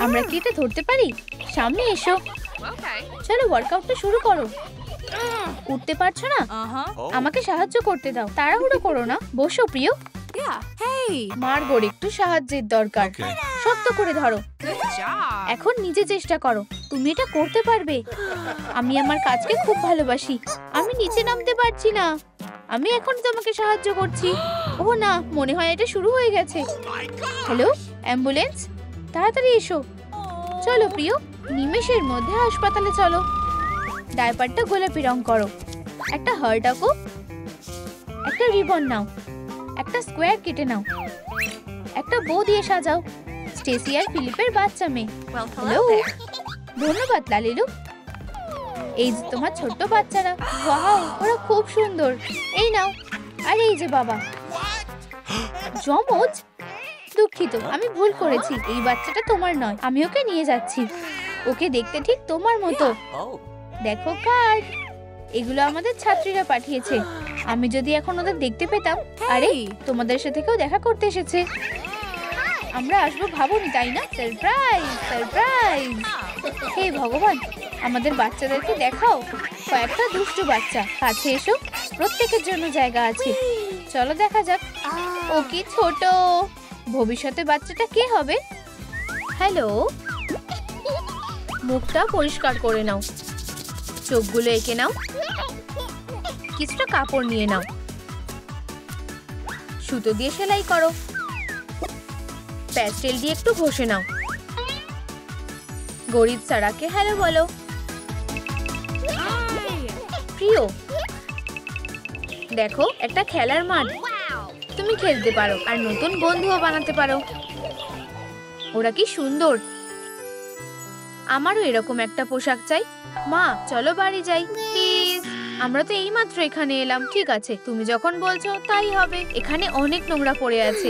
আমরা কি এটা ধরতে পারি? সামনে এসো। চলো ওয়ার্কআউটটা শুরু করো। উঠতে পারছো না? আমাকে সাহায্য করতে দাও। তাড়াহুড়ো করো না। বসো প্রিয়। মার্গোর একটু সাহায্যের দরকার। শক্ত করে ধরো। এখন নিজে চেষ্টা করো। তুমি এটা করতে পারবে। আমি আমার কাজকে খুব ভালোবাসি। আমি নিচে নামতে পারছি না। আমি এখন তোমাকে সাহায্য করছি। ও না, মনে হয় এটা শুরু হয়ে গেছে। হ্যালো, অ্যাম্বুলেন্স, তাড়াতাড়ি এসো। চলো প্রিয়, নিমেষের মধ্যে হাসপাতালে চলো। ডায়পারটা গোলাপি রং করো। একটা হার্ট আঁকো। একটা রিবন নাও, একটা স্কোয়ার কেটে নাও, একটা বো দিয়ে সাজাও। স্টেসি আর ফিলিপের বাচ্চা মেয়ে। হ্যালো, ধন্যবাদ লালিলু। এই যে তোমার ছোট্ট বাচ্চারা। ওয়াও, ওরা খুব সুন্দর। এই নাও। আর এই যে বাবা। যমজ? দুঃখিত, আমি ভুল করেছি। এই বাচ্চাটা তোমার নয়। আমি ওকে নিয়ে যাচ্ছি। ওকে দেখতে ঠিক তোমার মতো। দেখো কার্ড। এগুলো আমাদের ছাত্রীরা পাঠিয়েছে। আমি যদি এখন ওদের দেখতে পেতাম। আরে তোমাদের সাথে কেউ দেখা করতে এসেছে। আমরা আসবো ভাবুনি, তাই না? Surprise surprise. হে ভগবান, আমাদের বাচ্চাদেরকে দেখাও। কয়েকটা দুষ্টু বাচ্চা, কাছে এসো, প্রত্যেকের জন্য জায়গা আছে। চলো দেখা যাক। ও কি ছোট, ভবিষ্যতে বাচ্চাটা কে হবে? হ্যালো, মুখটা পরিষ্কার করে নাও, চোখগুলো এঁকে নাও, কিছুটা কাপড় নিয়ে নাও, সুতো দিয়ে সেলাই করো, প্যাস্টেল দিয়ে একটু ঘষে নাও। গরিব সারাকে হ্যালো বলো। প্রিয়, দেখো একটা খেলার মাঠ, তুমি খেলতে পারো আর নতুন বন্ধুও বানাতে পারো। ওরা কি সুন্দর। আমারও এরকম একটা পোশাক চাই। মা চলো বাড়ি যাই প্লিজ। আমরা তো এইমাত্র এখানে এলাম। ঠিক আছে, তুমি যখন বলছো তাই হবে। এখানে অনেক নোংরা পড়ে আছে।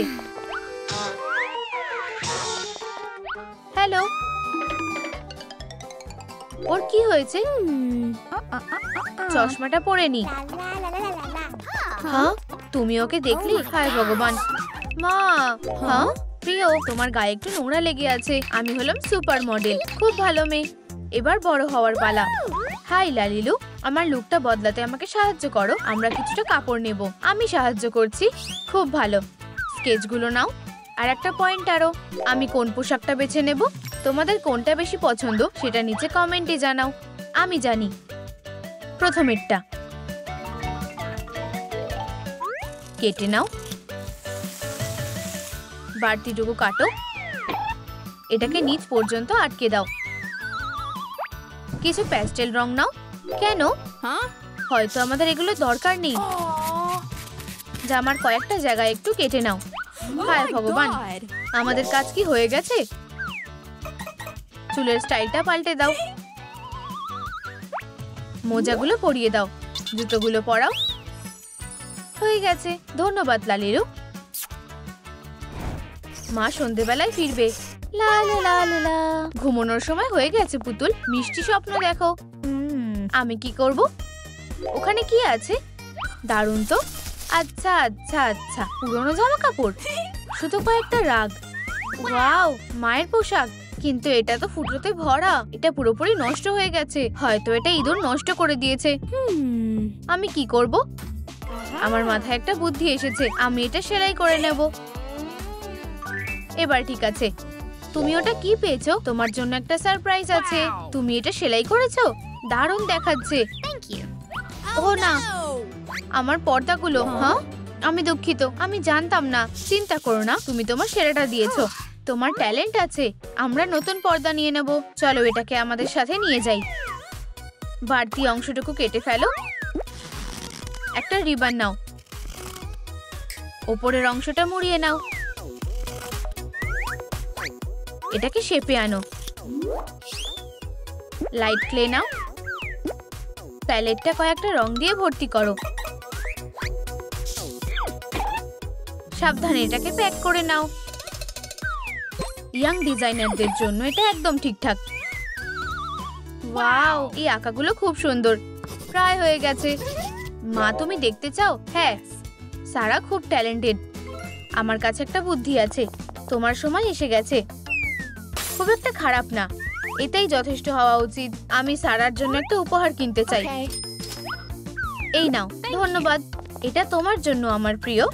হ্যালো, ওর কি হয়েছে? চশমাটা পরে নি। হ্যাঁ, তুমি ওকে দেখলি? হায় ভগবান। মা, হ্যাঁ প্রিয়, তোমার গায়ে একটু নোংরা লেগে আছে। আমি হলাম সুপার মডেল, খুব ভালো মেয়ে। এবার বড় হওয়ার পালা। হাই লালিলু, আমার লুকটা বদলাতে আমাকে সাহায্য করো। আমরা কিছুটা কাপড় নেব। আমি সাহায্য করছি। খুব ভালো। স্কেচগুলো নাও আর একটা পয়েন্টারও। আমি কোন পোশাকটা বেছে নেব? তোমাদের কোনটা বেশি পছন্দ সেটা নিচে কমেন্টে জানাও। আমি জানি। প্রথমেরটা। কেটে নাও, বাড়তিটুকু কাটো, এটাকে নিচ পর্যন্ত আটকে দাও। কিছু প্যাস্টেল রং নাও। কেন? হয়তো আমাদের এগুলো দরকার নেই। জামার কয়েকটা জায়গায় একটু কেটে নাও। হায় ভগবান, আমাদের কাজ কি হয়ে গেছে? চুলের স্টাইলটা পাল্টে দাও। মোজাগুলো পরিয়ে দাও, জুতোগুলো পরাও। হয়ে গেছে। ধন্যবাদ লালিরু। মা সন্ধেবেলায় ফিরবে। লা লা লা লা লা। ঘুমানোর সময় হয়ে গেছে পুতুল, মিষ্টি স্বপ্ন দেখো। আমি কি করব? ওখানে কি আছে? দারুণ তো। আচ্ছা আচ্ছা আচ্ছা, পুরনো জামা কাপড়, শুধু কয়েকটা রাগ। ওয়াও, মায়ের পোশাক। কিন্তু এটা তো ফুটোতে ভরা। এটা পুরোপুরি নষ্ট হয়ে গেছে। হয়তো এটা ইঁদুর নষ্ট করে দিয়েছে। আমি কি করব? আমার মাথায় একটা বুদ্ধি এসেছে। আমি এটা সেলাই করে নেব। এবার ঠিক আছে। তুমি ওটা কি পেয়েছো? তোমার জন্য একটা সারপ্রাইজ আছে। তুমি এটা সেলাই করেছো? দারুণ দেখাচ্ছে। ও না, আমার পর্দাগুলো। হ্যাঁ, আমি দুঃখিত, আমি জানতাম না। চিন্তা করো না, তুমি তোমার সেরাটা দিয়েছো। তোমার ট্যালেন্ট আছে। আমরা নতুন পর্দা নিয়ে নেব। চলো এটাকে আমাদের সাথে নিয়ে যাই। বাড়তি অংশটুকু কেটে ফেলো। একটা রিবন নাও, ওপরের অংশটা মুড়িয়ে নাও। এটাকে শেপে আনো। লাইট ক্লে নাও, প্যালেটটা কয়েকটা রং দিয়ে ভর্তি করো। সাবধানে এটাকে প্যাক করে নাও। ইয়াং ডিজাইনারদের জন্য এটা একদম ঠিকঠাক। ওয়াও, এই আঁকাগুলো খুব সুন্দর। প্রায় হয়ে গেছে। মা তুমি দেখতে চাও? হ্যাঁ, সারা খুব ট্যালেন্টেড। আমার কাছে একটা বুদ্ধি আছে। তোমার সময় এসে গেছে। খুব একটা খারাপ না, এটাই যথেষ্ট হওয়া উচিত। আমি সারার জন্য একটা উপহার কিনতে চাই। এই নাও। ধন্যবাদ। এটা তোমার জন্য আমার প্রিয়।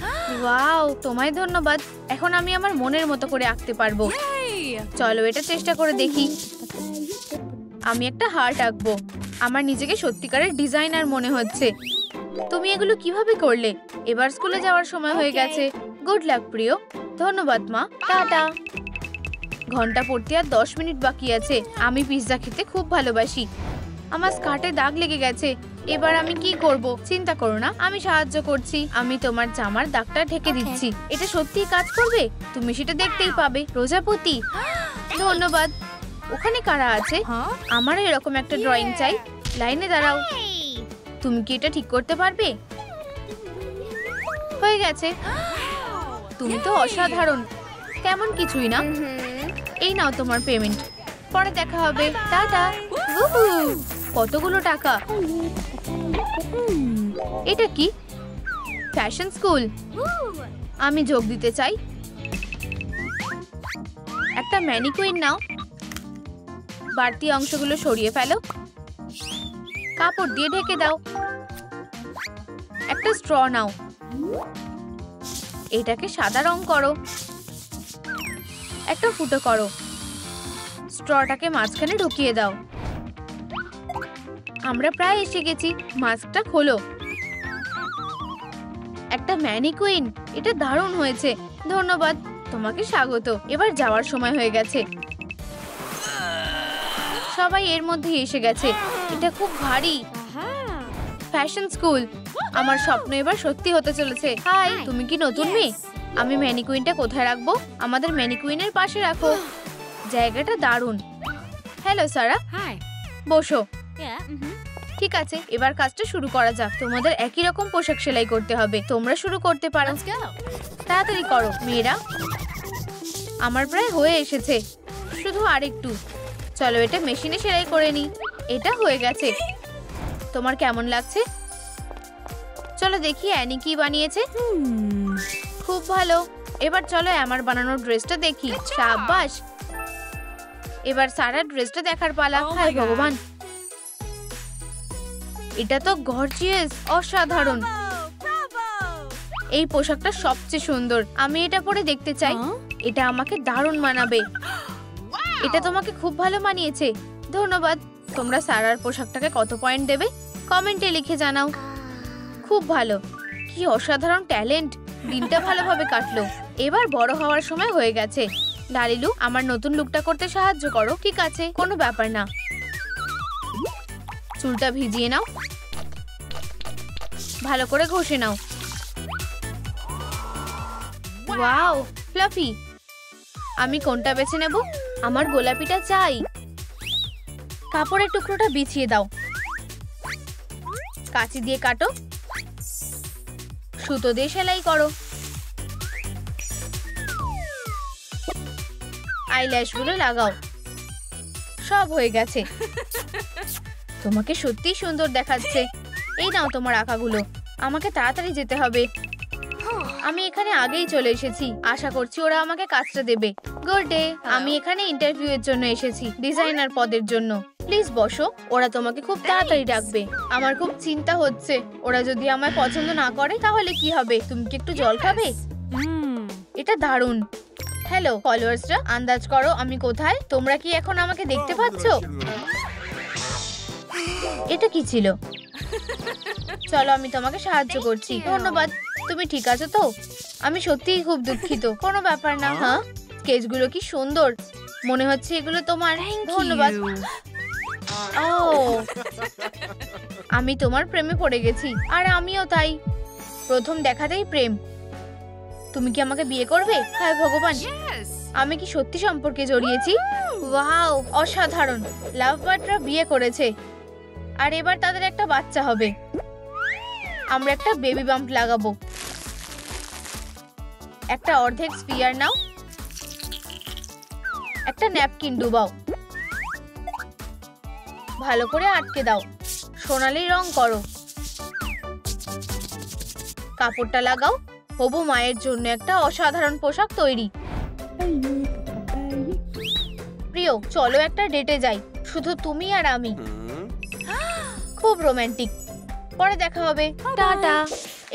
ওয়াও, তোমায় ধন্যবাদ। এখন আমি আমার মনের মতো করে আঁকতে পারবো। চলো এটা চেষ্টা করে দেখি। আমি একটা হার্ট আঁকবো। আমার নিজেকে সত্যিকারের ডিজাইনার মনে হচ্ছে। তুমি এগুলো কিভাবে করলে? এবার স্কুলে যাওয়ার সময় হয়ে গেছে। গুড লাক প্রিয়। ধন্যবাদ মা, টাটা। ঘন্টা পড়তে আর 10 মিনিট বাকি আছে। আমি পিৎজা খেতে খুব ভালোবাসি। আমার স্কার্টে দাগ লেগে গেছে। এবার আমি কি করব? চিন্তা করো না, আমি সাহায্য করছি। আমি তোমার জামার দাগটা ঢেকে দিচ্ছি। এটা সত্যিই কাজ করবে? তুমি সেটা দেখতেই পাবে। প্রজাপতি। ধন্যবাদ। ওখানে কারা আছে? আমারও এরকম একটা ড্রয়িং চাই। লাইনে দাঁড়াও। তুমি কি এটা ঠিক করতে পারবে? হয়ে গেছে। তুমি তো অসাধারণ। কেমন কিছুই না। এই নাও তোমার পেমেন্ট। পরে দেখা হবে। টাটা। কতগুলো টাকা। এটা কি? Fashion school. আমি যোগ দিতে চাই। একটা ম্যানিকুইন নাও, বাড়তি অংশগুলো সরিয়ে ফেলো, কাপড় দিয়ে ঢেকে দাও। একটা স্ট্র নাও, এটাকে সাদা রং করো, একটা ফুটো করো, স্ট্রটাকে মাঝখানে ঢুকিয়ে দাও। আমরা প্রায় এসে গেছি। মাস্কটা খোলো। একটা ম্যানিকুইন, এটা দারুণ হয়েছে। ধন্যবাদ, তোমাকে স্বাগত। এবার যাওয়ার সময় হয়ে গেছে। সবাই এর মধ্যে এসে গেছে। এটা খুব ভারী। ফ্যাশন স্কুল, আমার স্বপ্ন এবার সত্যি হতে চলেছে। হাই, তুমি কি নতুন মেয়ে? আমি ম্যানিকুইনটা কোথায় রাখবো? আমাদের ম্যানিকুইনের পাশে রাখো। জায়গাটা দারুণ। হ্যালো সারা, বসো। ঠিক আছে, এবার কাজটা শুরু করা যাক। তোমাদের একই রকম পোশাক সেলাই করতে হবে। তোমরা শুরু করতে পারো। তাড়াতাড়ি করো মেয়েরা। আমার প্রায় হয়ে এসেছে, শুধু আরেকটু। চলো এটা মেশিনে সেলাই করে নি। এটা হয়ে গেছে। তোমার কেমন লাগছে? চলো দেখি অ্যানি কি বানিয়েছে। খুব ভালো। এবার চলো আমার বানানোর ড্রেসটা দেখি। শাবাশ। এবার সারা ড্রেসটা দেখার পালা। হায় ভগবান, এটা তো গর্জিয়াস, অসাধারণ। এই পোশাকটা সবচেয়ে সুন্দর। আমি এটা পরে দেখতে চাই। এটা আমাকে দারুণ মানাবে। এটা তোমাকে খুব ভালো মানিয়েছে। ধন্যবাদ। তোমরা সারার পোশাকটাকে কত পয়েন্ট দেবে কমেন্টে লিখে জানাও। খুব ভালো। কি অসাধারণ ট্যালেন্ট। দিনটা ভালোভাবে কাটলো। এবার বড় হওয়ার সময় হয়ে গেছে। লালিলু, আমার নতুন লুকটা করতে সাহায্য করো। ঠিক আছে, কোনো ব্যাপার না। চুলটা ভিজিয়ে নাও, ভালো করে ঘষে নাও। Wow, fluffy. আমি কোনটা বেছে নেব? আমার গোলাপিটা চাই। কাপড়ের টুকরোটা বিছিয়ে দাও, কাঁচি দিয়ে কাটো, সুতো দিয়ে সেলাই করো। আইল্যাশগুলো লাগাও। সব হয়ে গেছে। তোমাকে সত্যিই সুন্দর দেখাচ্ছে। এই নাও তোমার আঁকাগুলো। আমাকে তাড়াতাড়ি যেতে হবে। আমি এখানে আগেই চলে এসেছি। আশা করছি ওরা আমাকে কাজটা দেবে। Good day. আমি এখানে ইন্টারভিউ এর জন্য এসেছি, ডিজাইনার পদের জন্য। প্লিজ বসো। ওরা তোমাকে খুব তাড়াতাড়ি ডাকবে। আমার খুব চিন্তা হচ্ছে, ওরা যদি আমায় পছন্দ না করে তাহলে কি হবে? তুমি কি একটু জল খাবে? এটা দারুণ। হ্যালো ফলোয়ার্সরা, আন্দাজ করো আমি কোথায়? তোমরা কি এখন আমাকে দেখতে পাচ্ছ? এটা কি ছিল? চলো আমি তোমাকে সাহায্য করছি। ধন্যবাদ। তুমি ঠিক আছো তো? আমি সত্যিই খুব দুঃখিত। কোনো ব্যাপার না। হ্যাঁ, স্কেচগুলো কি সুন্দর। মনে হচ্ছে এগুলো তোমার। ধন্যবাদ। ও, আমি তোমার প্রেমে পড়ে গেছি। আর আমিও তাই। প্রথম দেখাতেই প্রেম। তুমি কি আমাকে বিয়ে করবে? হ্যাঁ ভগবান, আমি কি সত্যি সম্পর্কে জড়িয়েছি? ওয়াও, অসাধারণ। লাভ বার্ডরা বিয়ে করেছে আর এবার তাদের একটা বাচ্চা হবে। আমরা একটা বেবি বাম্প লাগাবো। একটা অর্ধেক স্পিয়ার নাও, একটা ন্যাপকিন ডুবাও, ভালো করে আটকে দাও। সোনালি রং করো। কাপড়টা লাগাও। হবু মায়ের জন্য একটা অসাধারণ পোশাক তৈরি। প্রিয়, চলো একটা ডেটে যাই, শুধু তুমি আর আমি। খুব রোমান্টিক। পরে দেখা হবে। টাটা।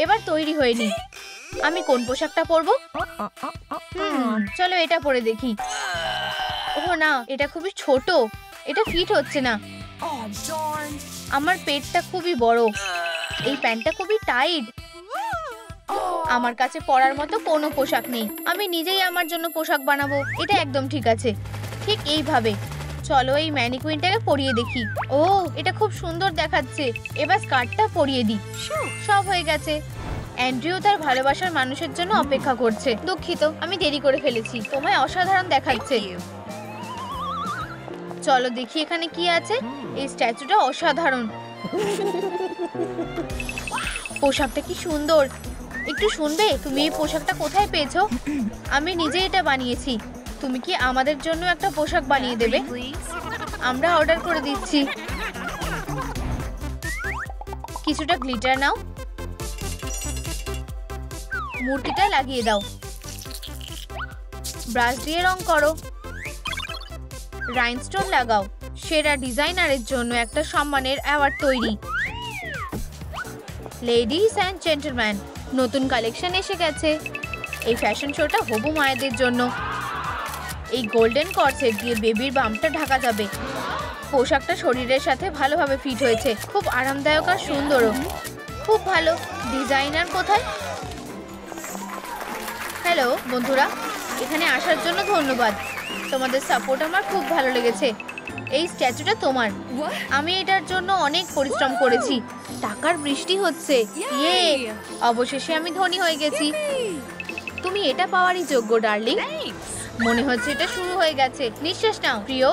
এবার তৈরি হয়ে নি। আমি কোন পোশাকটা পরবো? চলো এটা পরে দেখি। ও না, এটা খুবই ছোট। এটা ফিট হচ্ছে না। আমার পেটটা খুবই বড়। এই প্যান্টটা খুবই টাইট। আমার কাছে পরার মতো কোনো পোশাক নেই। আমি নিজেই আমার জন্য পোশাক বানাবো। এটা একদম ঠিক আছে, ঠিক এইভাবে। চলো এই ম্যানিকুইনটাকে পরিয়ে দেখি। ও, এটা খুব সুন্দর দেখাচ্ছে। এবার স্কার্টটা পরিয়ে দিই। সব হয়ে গেছে। অ্যান্ড্রিউ তার ভালোবাসার মানুষের জন্য অপেক্ষা করছে। দুঃখিত, আমি দেরি করে ফেলেছি। তোমায় অসাধারণ দেখাচ্ছে। চলো দেখি এখানে কি আছে। এই স্ট্যাচুটা অসাধারণ। পোশাকটা কি সুন্দর। একটু শুনবে? তুমি এই পোশাকটা কোথায় পেয়েছো? আমি নিজে এটা বানিয়েছি। তুমি কি আমাদের জন্য একটা পোশাক বানিয়ে দেবে? আমরা অর্ডার করে দিচ্ছি। কিছুটা গ্লিটার নাও, মূর্তিটা লাগিয়ে দাও, ব্রাশ দিয়ে রং করো, রাইনস্টোন লাগাও। সেরা ডিজাইনারের জন্য একটা সম্মানের অ্যাওয়ার্ড তৈরি। লেডিস অ্যান্ড জেন্টলম্যান, নতুন কালেকশন এসে গেছে। এই ফ্যাশন শোটা হবু মায়েদের জন্য। এই গোল্ডেন কর্সেট দিয়ে বেবির বামটা ঢাকা যাবে। পোশাকটা শরীরের সাথে ভালোভাবে ফিট হয়েছে, খুব আরামদায়ক আর সুন্দরও। খুব ভালো। ডিজাইনার কোথায়? হ্যালো বন্ধুরা, এখানে আসার জন্য ধন্যবাদ। তোমাদের সাপোর্ট আমার খুব ভালো লেগেছে। এই স্ট্যাচুটা তোমার। আমি এটার জন্য অনেক পরিশ্রম করেছি। টাকার বৃষ্টি হচ্ছে। ইয়ে, অবশেষে আমি ধনী হয়ে গেছি। তুমি এটা পাওয়ারই যোগ্য ডার্লিং। মনে হচ্ছে এটা শুরু হয়ে গেছে। নিঃশ্বাস নাও প্রিয়।